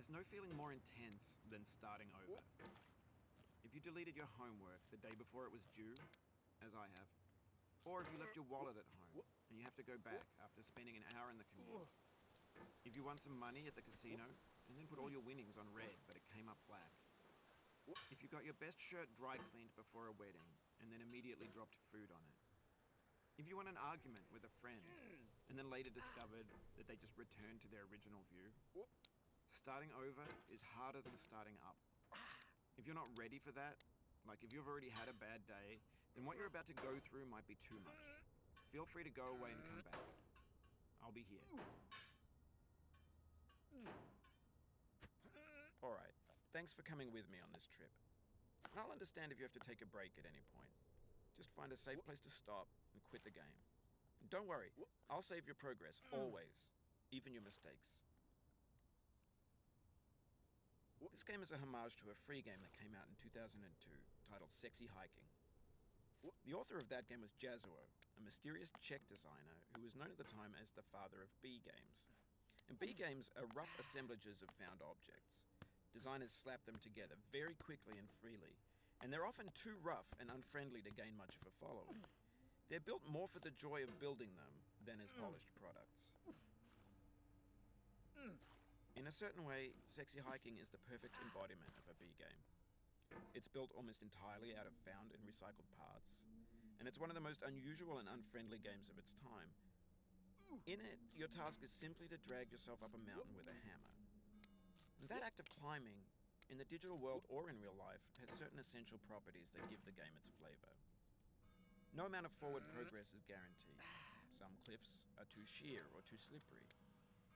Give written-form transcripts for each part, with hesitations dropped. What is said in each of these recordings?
There's no feeling more intense than starting over. If you deleted your homework the day before it was due, as I have, or if you left your wallet at home and you have to go back after spending an hour in the commute. If you won some money at the casino and then put all your winnings on red but it came up black. If you got your best shirt dry cleaned before a wedding and then immediately dropped food on it. If you won an argument with a friend and then later discovered that they just returned to their original view. Starting over is harder than starting up. If you're not ready for that, like if you've already had a bad day, then what you're about to go through might be too much. Feel free to go away and come back. I'll be here. Alright, thanks for coming with me on this trip. I'll understand if you have to take a break at any point. Just find a safe place to stop and quit the game. And don't worry, I'll save your progress, always. Even your mistakes. This game is a homage to a free game that came out in 2002, titled Sexy Hiking. The author of that game was Jazuo, a mysterious Czech designer who was known at the time as the father of B games. And B games are rough assemblages of found objects. Designers slap them together very quickly and freely, and they're often too rough and unfriendly to gain much of a following. They're built more for the joy of building them than as polished products. In a certain way, Sexy Hiking is the perfect embodiment of a B game. It's built almost entirely out of found and recycled parts, and it's one of the most unusual and unfriendly games of its time. In it, your task is simply to drag yourself up a mountain with a hammer. And that act of climbing, in the digital world or in real life, has certain essential properties that give the game its flavor. No amount of forward progress is guaranteed. Some cliffs are too sheer or too slippery.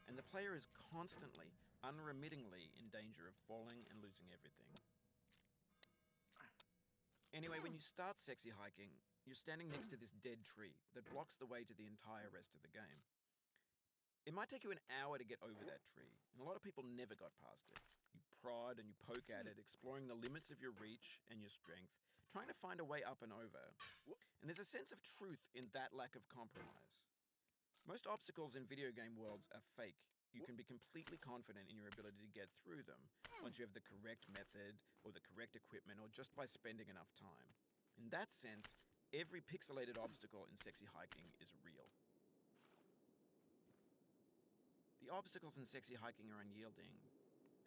And the player is constantly, unremittingly in danger of falling and losing everything. Anyway, when you start Sexy Hiking, you're standing next to this dead tree that blocks the way to the entire rest of the game. It might take you an hour to get over that tree, and a lot of people never got past it. You prod and you poke at it, exploring the limits of your reach and your strength, trying to find a way up and over. And there's a sense of truth in that lack of compromise. Most obstacles in video game worlds are fake. You can be completely confident in your ability to get through them once you have the correct method or the correct equipment or just by spending enough time. In that sense, every pixelated obstacle in Sexy Hiking is real. The obstacles in Sexy Hiking are unyielding,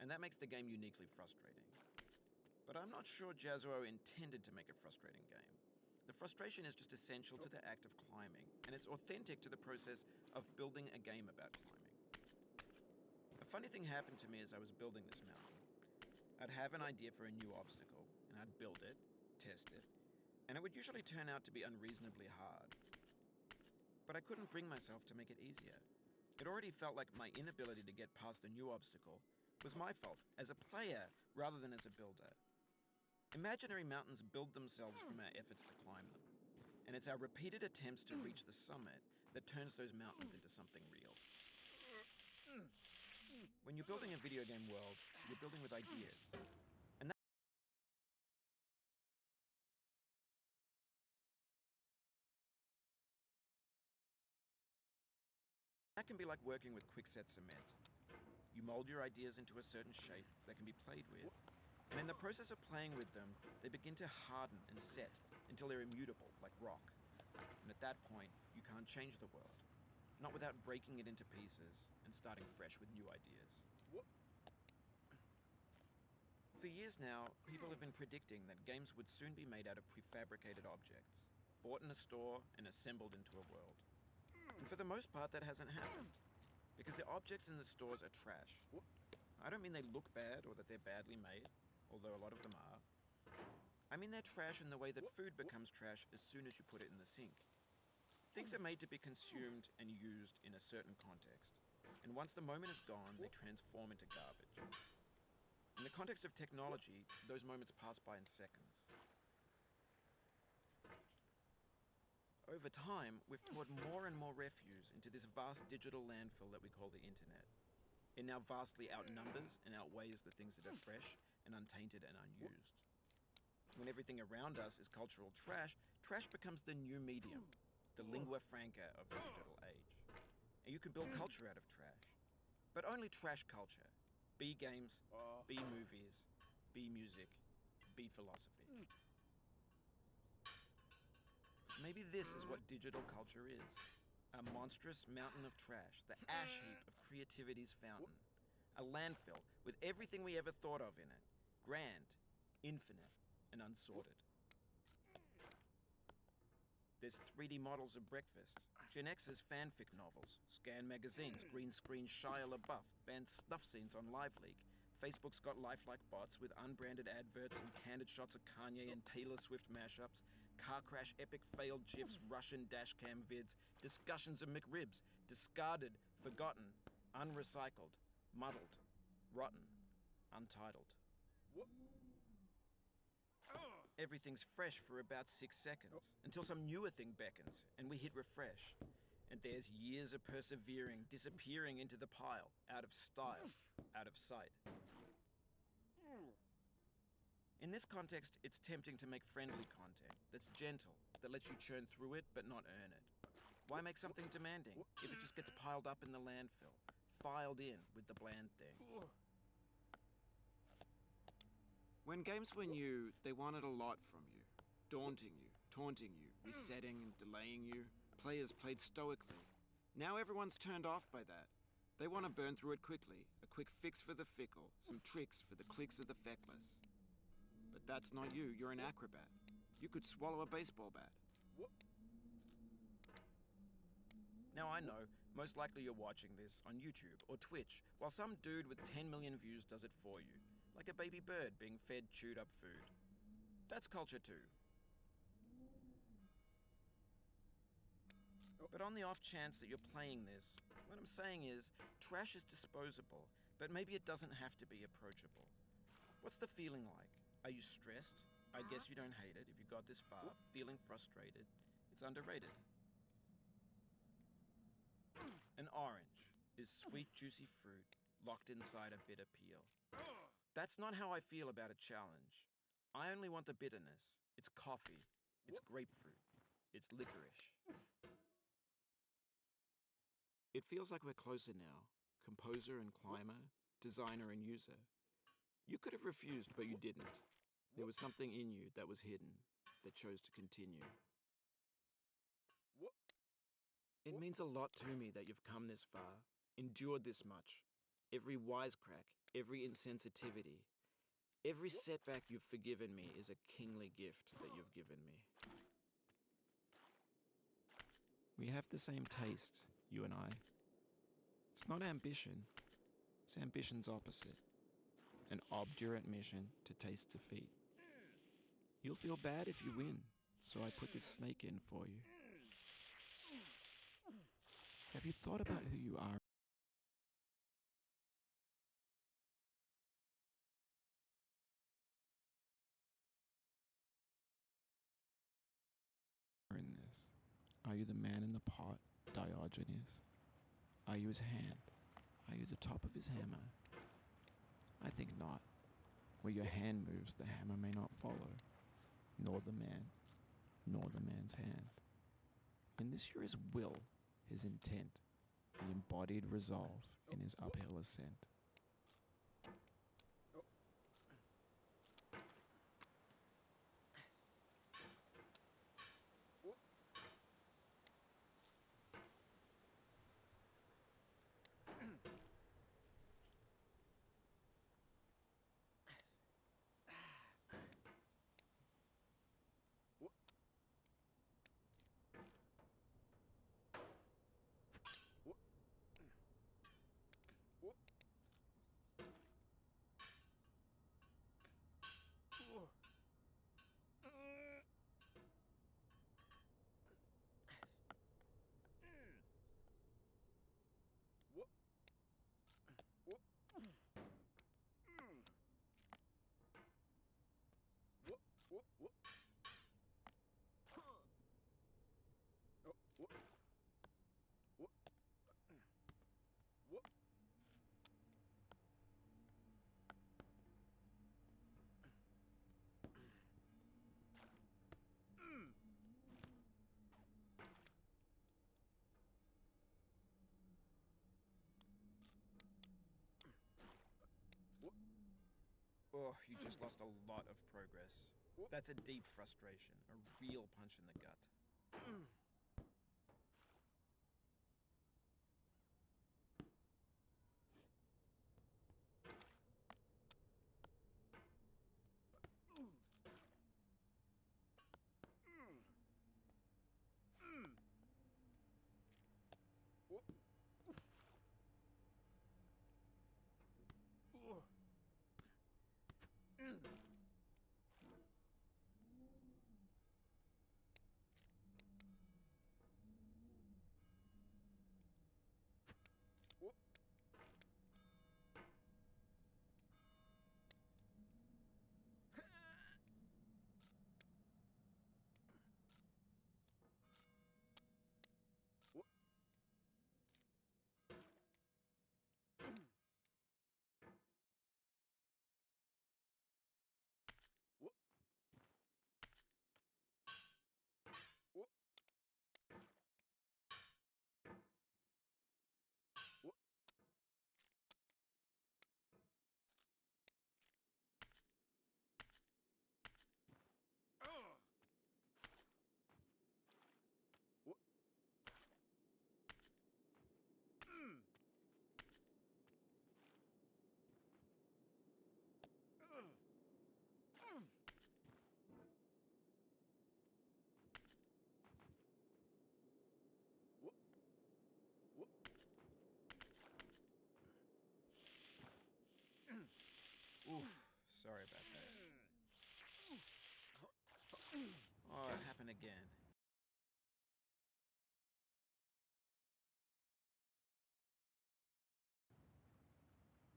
and that makes the game uniquely frustrating. But I'm not sure Jazuo intended to make a frustrating game. The frustration is just essential to the act of climbing, and it's authentic to the process of building a game about climbing. A funny thing happened to me as I was building this mountain. I'd have an idea for a new obstacle, and I'd build it, test it, and it would usually turn out to be unreasonably hard. But I couldn't bring myself to make it easier. It already felt like my inability to get past the new obstacle was my fault as a player rather than as a builder. Imaginary mountains build themselves from our efforts to climb them, and it's our repeated attempts to reach the summit that turns those mountains into something real. When you're building a video game world, you're building with ideas, and that can be like working with quickset cement. You mold your ideas into a certain shape that can be played with, and in the process of playing with them, they begin to harden and set until they're immutable, like rock. And at that point, you can't change the world. Not without breaking it into pieces and starting fresh with new ideas. For years now, people have been predicting that games would soon be made out of prefabricated objects, bought in a store and assembled into a world. And for the most part, that hasn't happened, because the objects in the stores are trash. I don't mean they look bad or that they're badly made, although a lot of them are. I mean they're trash in the way that food becomes trash as soon as you put it in the sink. Things are made to be consumed and used in a certain context, and once the moment is gone, they transform into garbage. In the context of technology, those moments pass by in seconds. Over time, we've poured more and more refuse into this vast digital landfill that we call the internet. It now vastly outnumbers and outweighs the things that are fresh and untainted and unused. When everything around us is cultural trash, trash becomes the new medium, the lingua franca of the digital age. And you can build culture out of trash, but only trash culture. B games, B movies, B music, B philosophy. Maybe this is what digital culture is. A monstrous mountain of trash, the ash heap of creativity's fountain. A landfill with everything we ever thought of in it. Grand, infinite, and unsorted. There's 3D models of breakfast, Gen X's fanfic novels, scan magazines, green screen Shia LaBeouf, banned snuff scenes on Live Leak. Facebook's got lifelike bots with unbranded adverts and candid shots of Kanye and Taylor Swift mashups, car crash epic failed GIFs, Russian dashcam vids, discussions of McRibs, discarded, forgotten, unrecycled, muddled, rotten, untitled. Everything's fresh for about 6 seconds, until some newer thing beckons, and we hit refresh. And there's years of persevering, disappearing into the pile, out of style, out of sight. In this context, it's tempting to make friendly content that's gentle, that lets you churn through it but not earn it. Why make something demanding if it just gets piled up in the landfill, filed in with the bland things? When games were new, they wanted a lot from you. Daunting you, taunting you, resetting and delaying you. Players played stoically. Now everyone's turned off by that. They want to burn through it quickly. A quick fix for the fickle. Some tricks for the clicks of the feckless. But that's not you. You're an acrobat. You could swallow a baseball bat. Now I know, most likely you're watching this on YouTube or Twitch, while some dude with 10 million views does it for you. Like a baby bird being fed chewed up food. That's culture too. But on the off chance that you're playing this, what I'm saying is, trash is disposable, but maybe it doesn't have to be approachable. What's the feeling like? Are you stressed? I guess you don't hate it if you got this far. Feeling frustrated? It's underrated. An orange is sweet, juicy fruit locked inside a bitter peel. That's not how I feel about a challenge. I only want the bitterness. It's coffee. It's grapefruit. It's licorice. It feels like we're closer now. Composer and climber, designer and user. You could have refused, but you didn't. There was something in you that was hidden, that chose to continue. It means a lot to me that you've come this far, endured this much. Every wisecrack, every insensitivity, every setback you've forgiven me is a kingly gift that you've given me. We have the same taste, you and I. It's not ambition, it's ambition's opposite. An obdurate mission to taste defeat. You'll feel bad if you win, so I put this snake in for you. Have you thought about who you are? In this, are you the man in the pot, Diogenes? Are you his hand? Are you the top of his hammer? I think not. Where your hand moves, the hammer may not follow, nor the man, nor the man's hand. In this you're his will, his intent, the embodied resolve in his uphill ascent. Oh, you just lost a lot of progress. That's a deep frustration, a real punch in the gut. Oof, sorry about that. Oh, it happened again.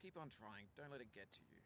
Keep on trying, don't let it get to you.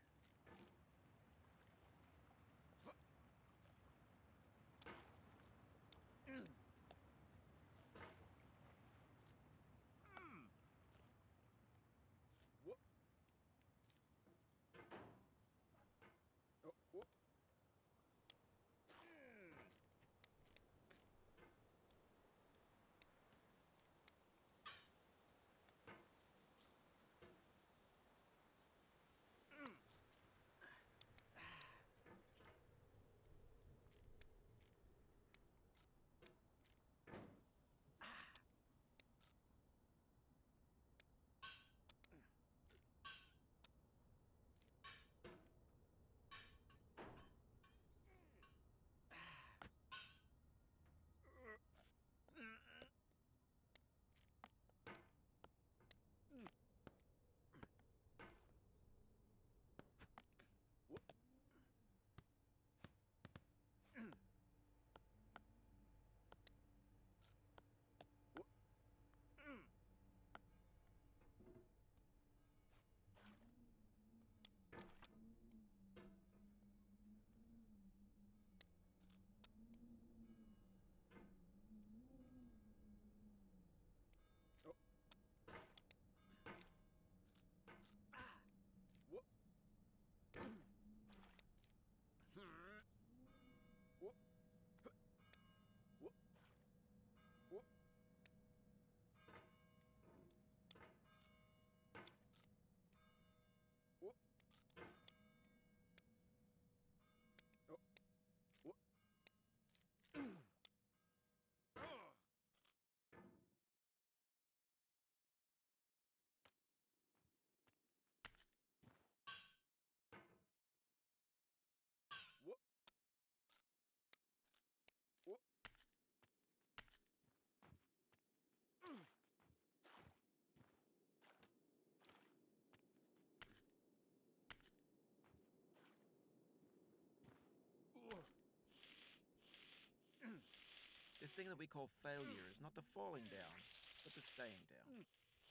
This thing that we call failure is not the falling down, but the staying down.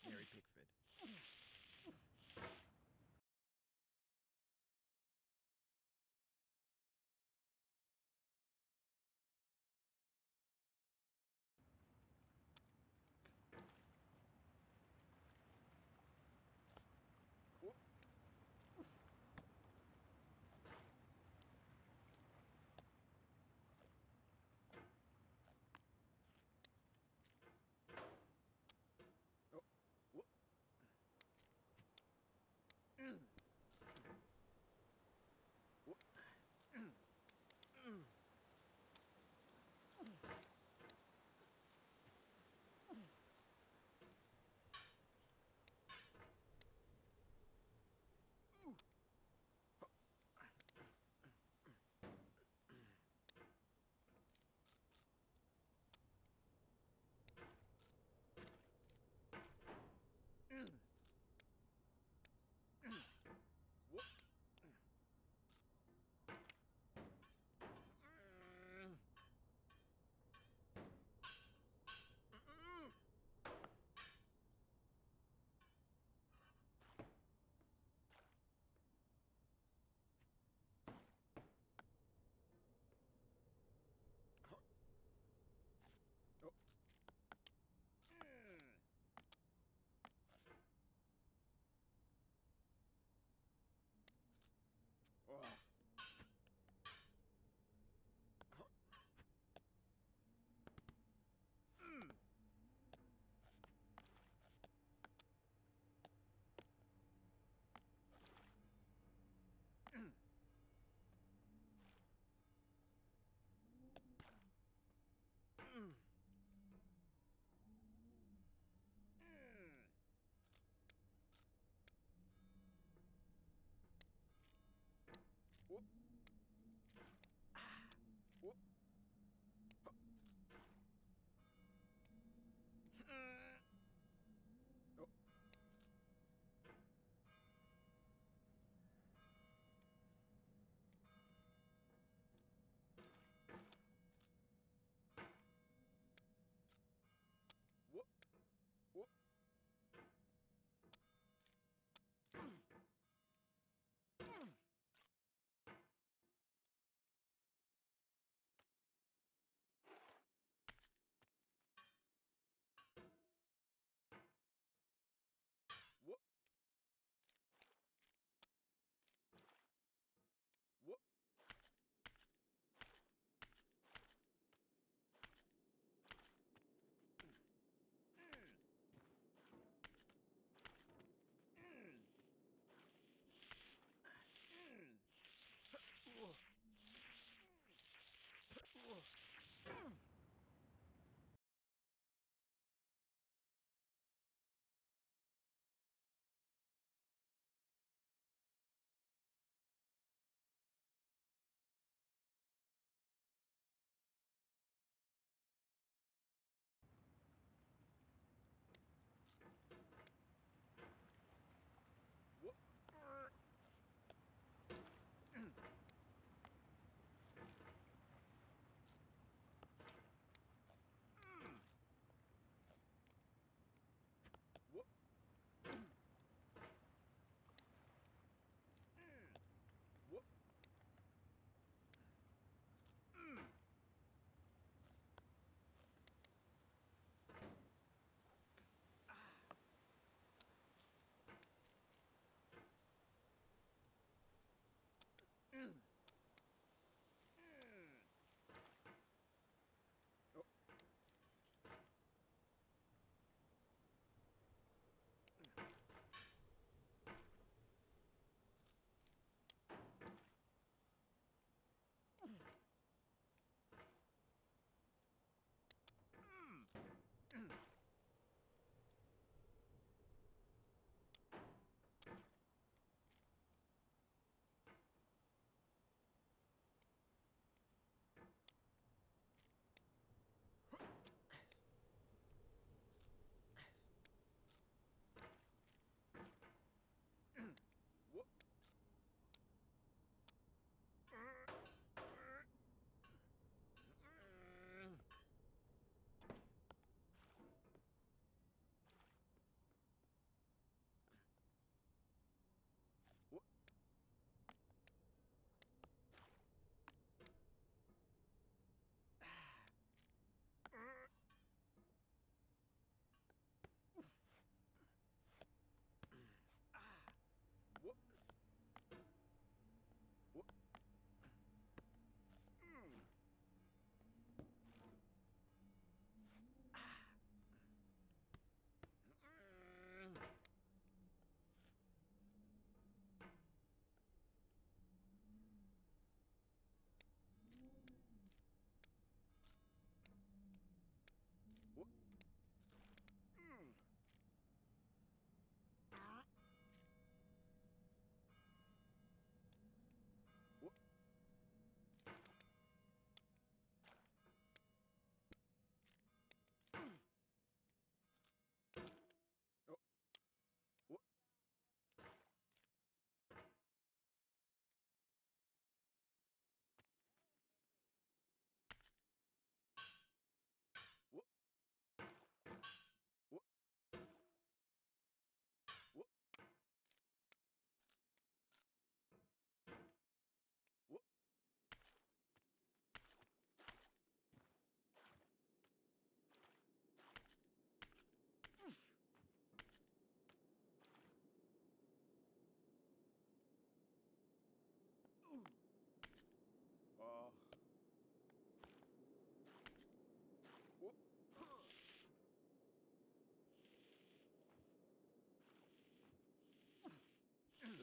Mary Pickford.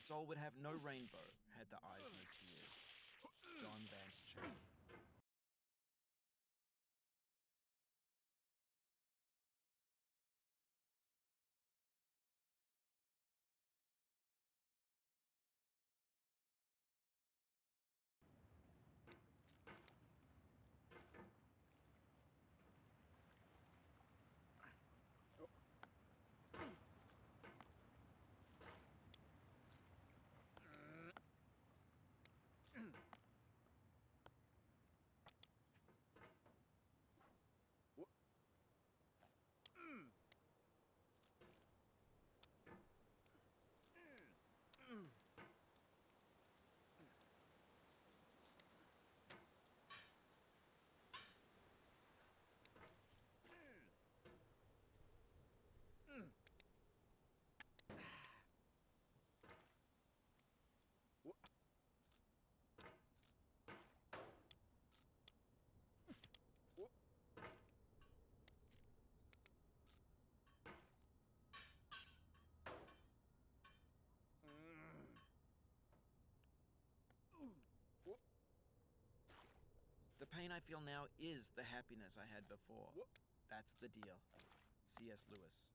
The soul would have no rainbow had the eyes no tears. John Vance Cheney. The pain I feel now is the happiness I had before. That's the deal. C.S. Lewis.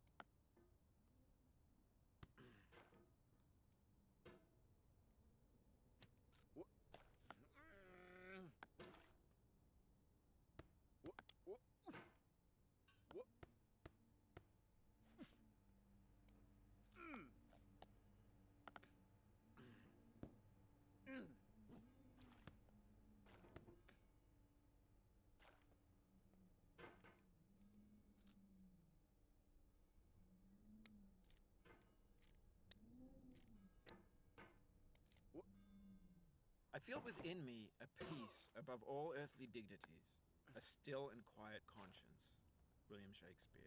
I feel within me a peace above all earthly dignities, a still and quiet conscience. William Shakespeare.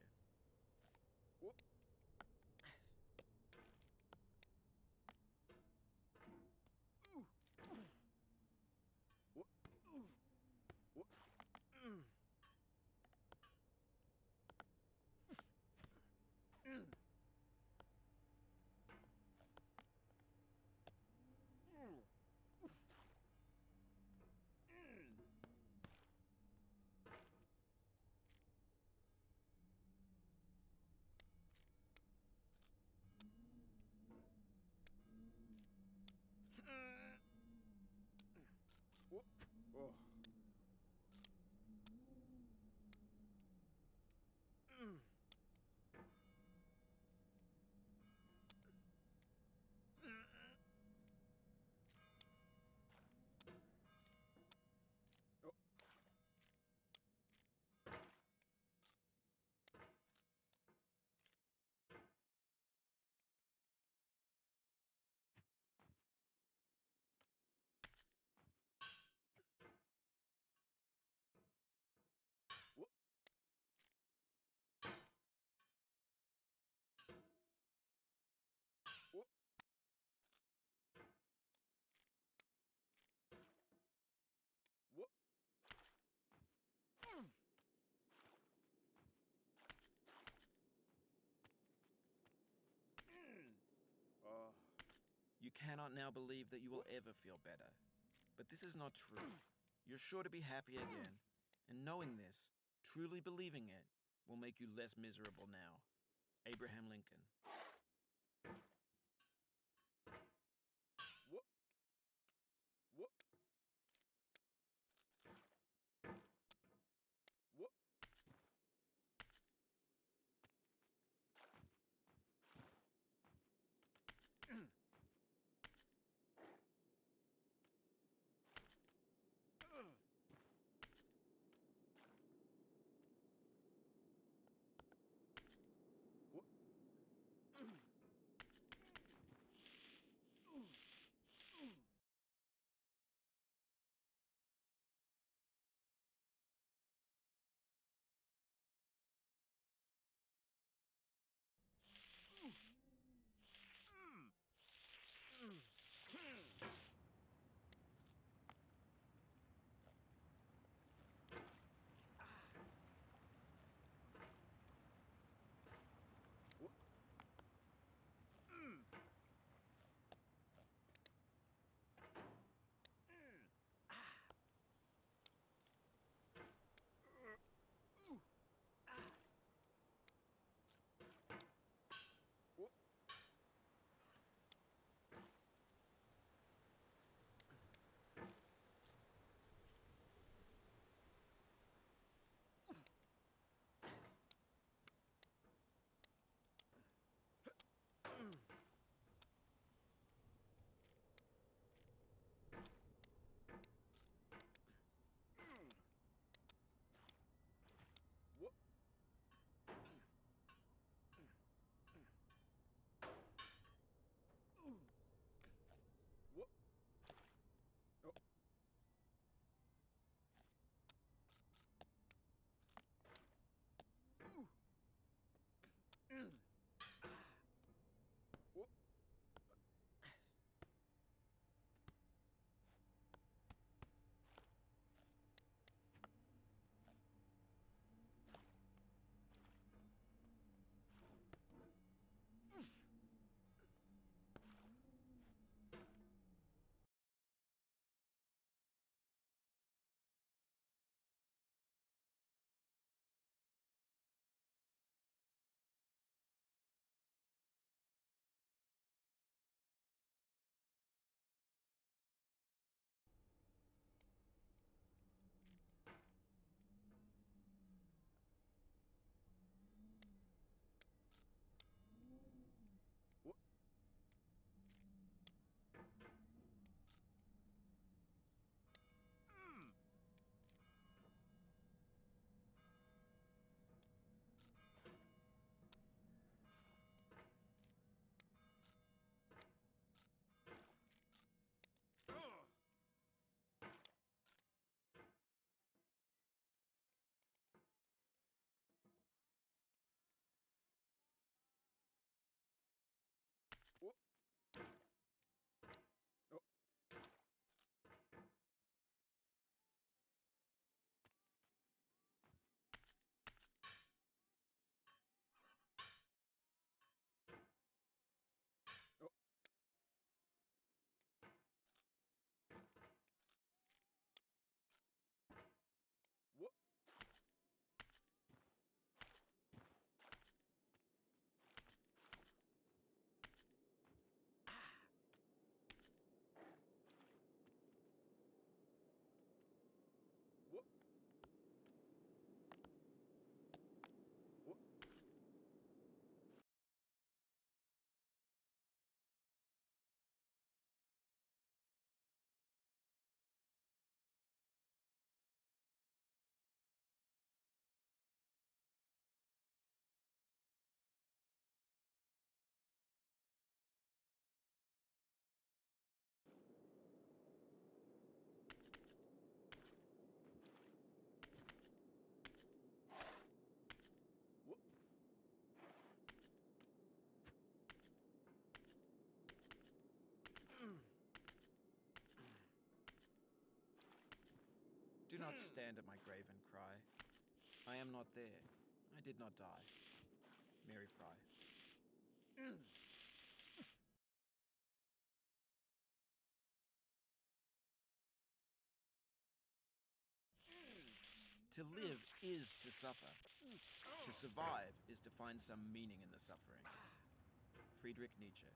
You cannot now believe that you will ever feel better. But this is not true. You're sure to be happy again. And knowing this, truly believing it, will make you less miserable now. Abraham Lincoln. not stand at my grave and cry. I am not there. I did not die. Mary Fry. To live is to suffer. To survive is to find some meaning in the suffering. Friedrich Nietzsche.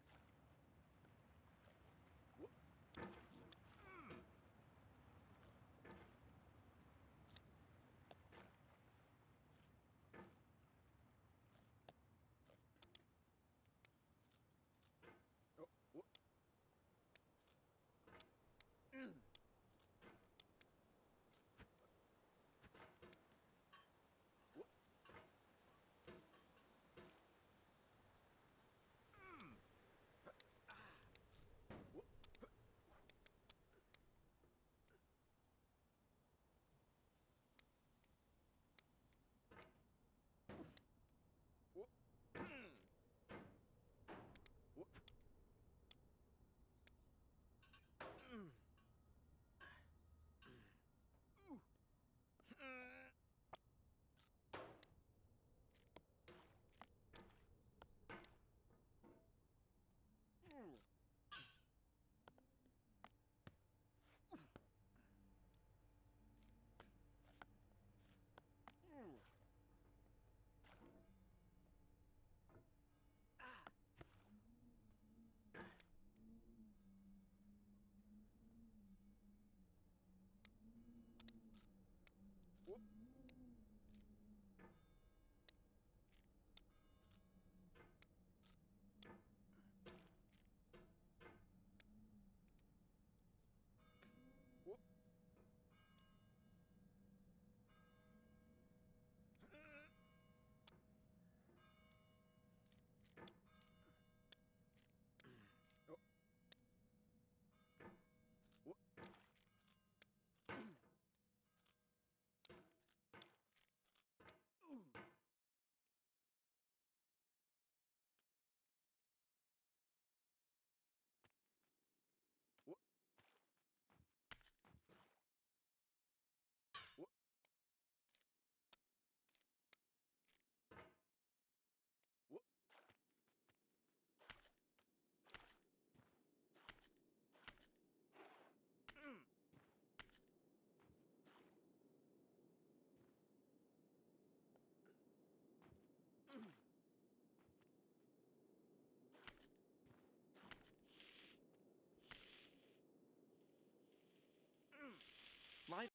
Life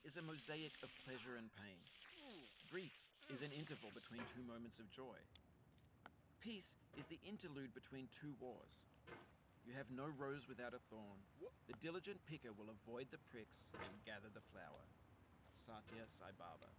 is a mosaic of pleasure and pain. Grief is an interval between two moments of joy. Peace is the interlude between two wars. You have no rose without a thorn. The diligent picker will avoid the pricks and gather the flower. Satya Sai Baba.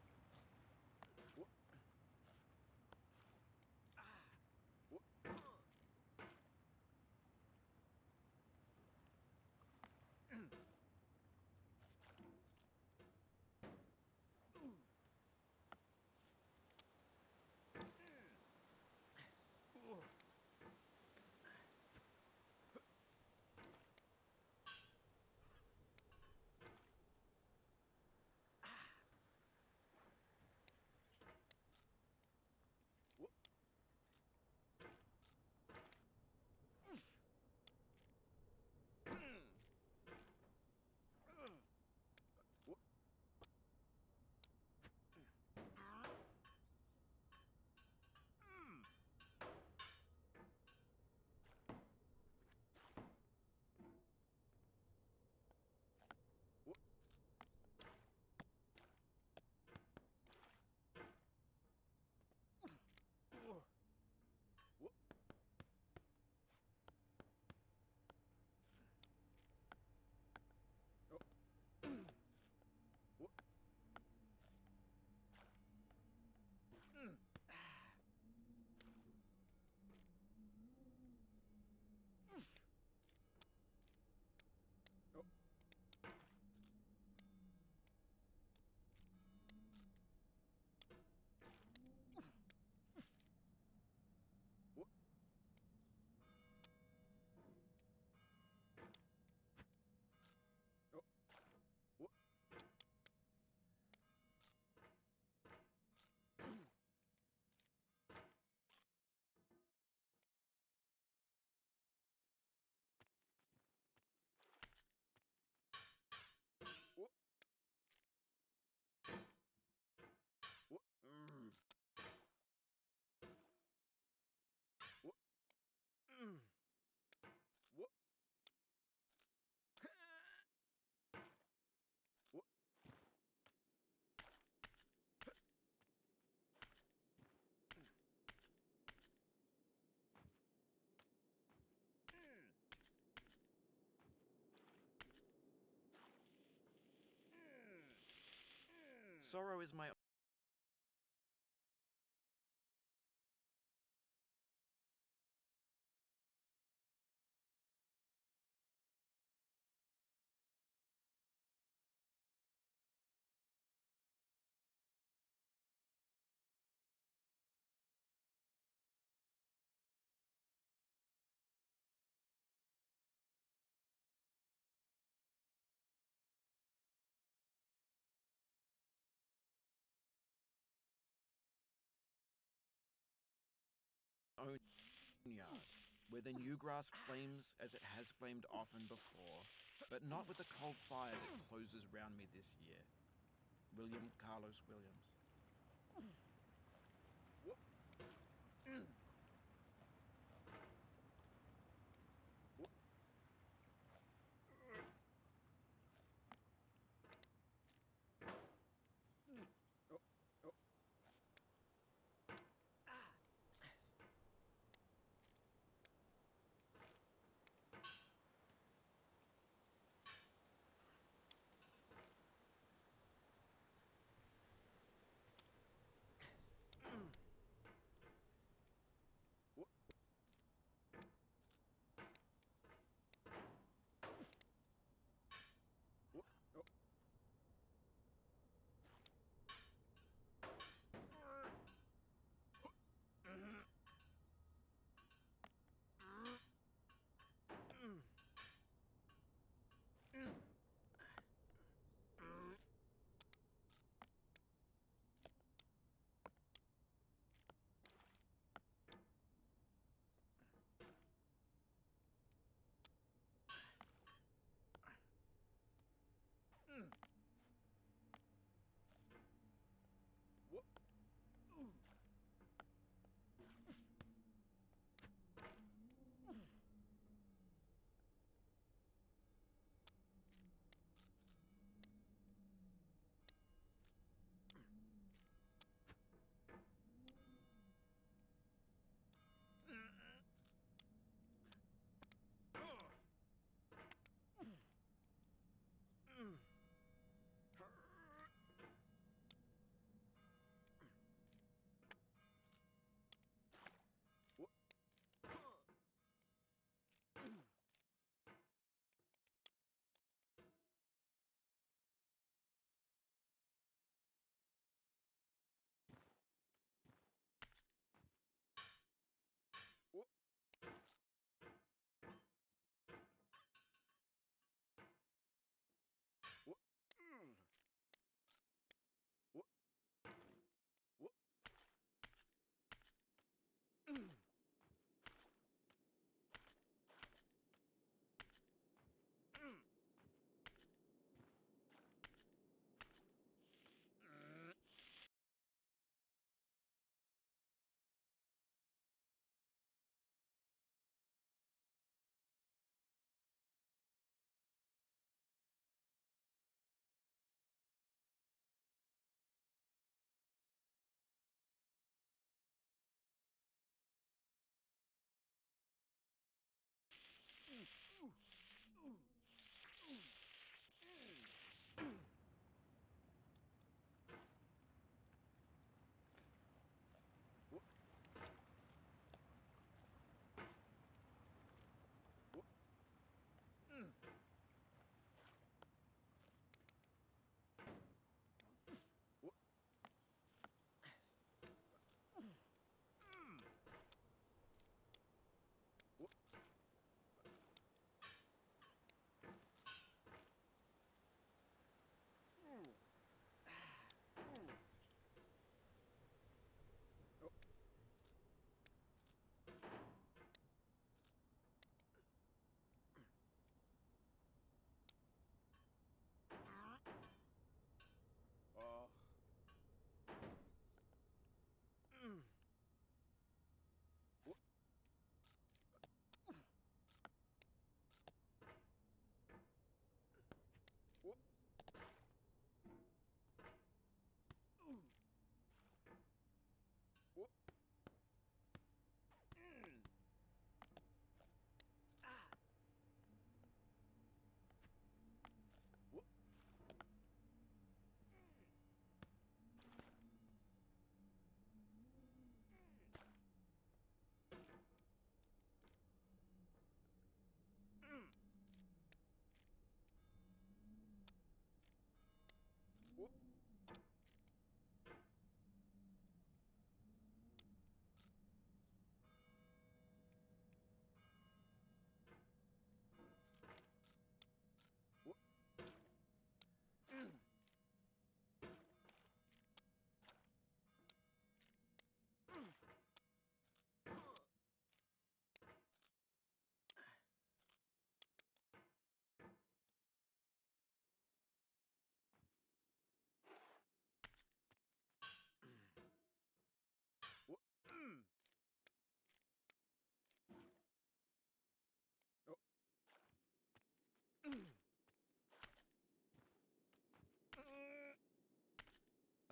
Sorrow is my own yard, where the new grass flames as it has flamed often before, but not with the cold fire that closes round me this year. William Carlos Williams.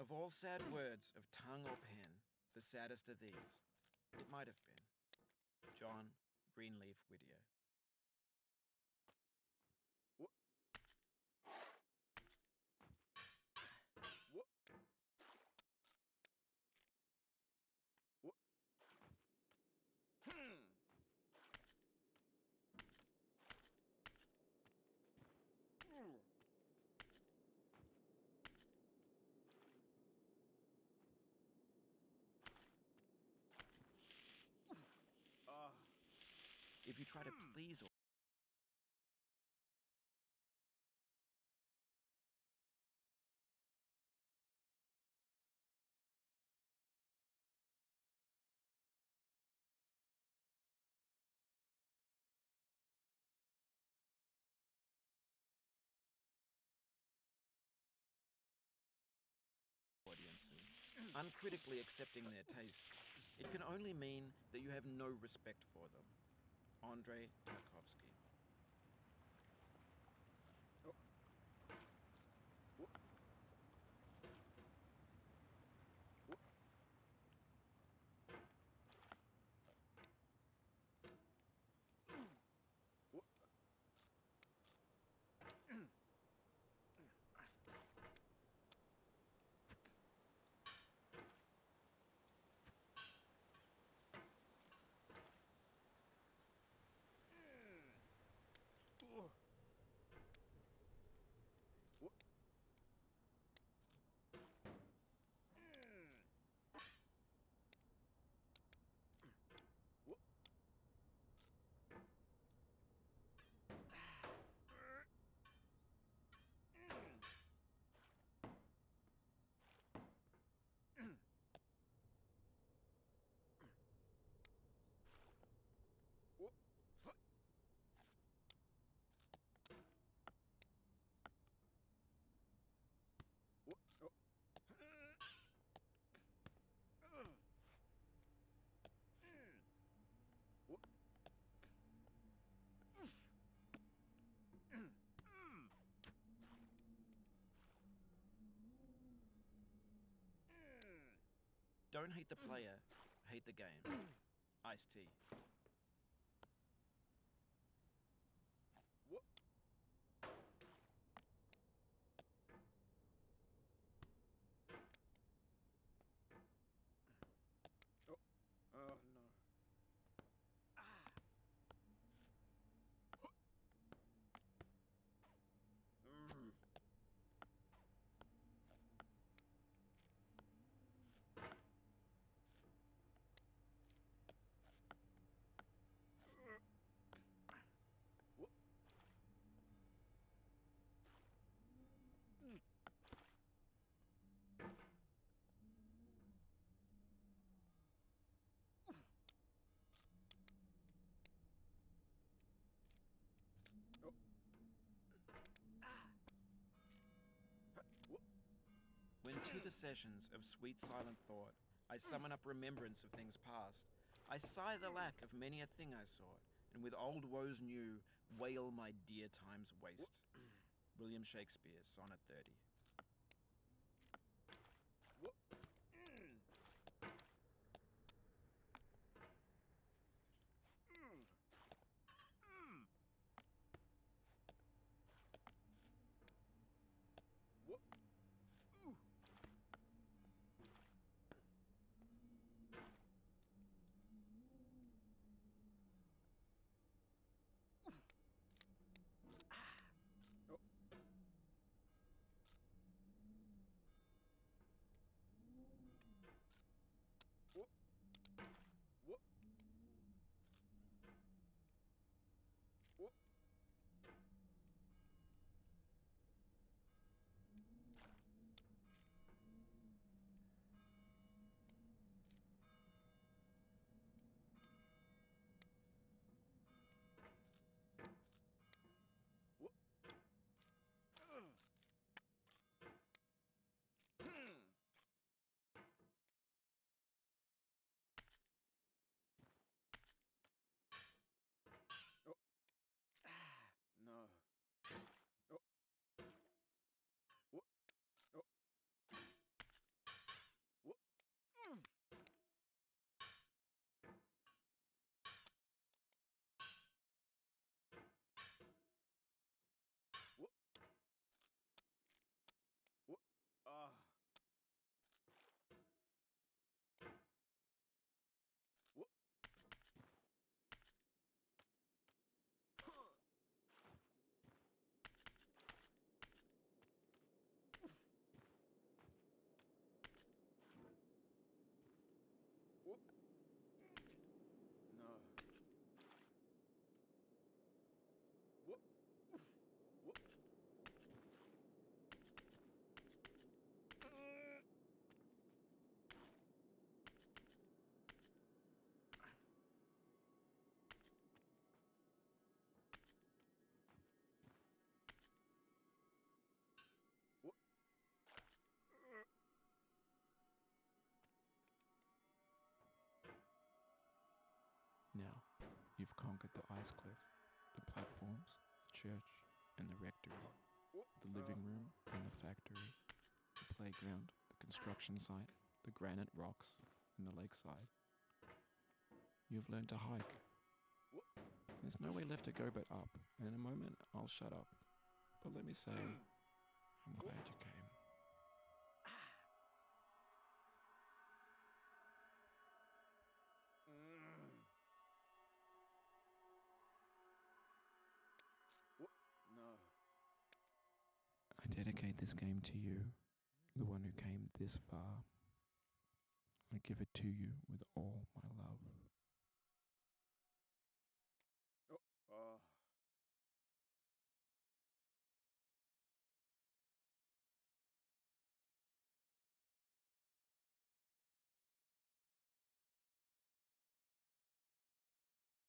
Of all sad words of tongue or pen, the saddest are these. It might have been. John Greenleaf Whittier. If you try to please or audiences, uncritically accepting their tastes, it can only mean that you have no respect for them. Andrei Tarkovsky. Don't hate the player, hate the game. Ice-T. When to the sessions of sweet silent thought I summon up remembrance of things past, I sigh the lack of many a thing I sought, and with old woes new wail my dear time's waste. William Shakespeare, Sonnet 30. You've conquered the ice cliff, the platforms, the church, and the rectory, the living room and the factory, the playground, the construction site, the granite rocks, and the lakeside. You've learned to hike. There's no way left to go but up, and in a moment I'll shut up. But let me say, I'm glad you came. No. I dedicate this game to you, the one who came this far. I give it to you with all my love.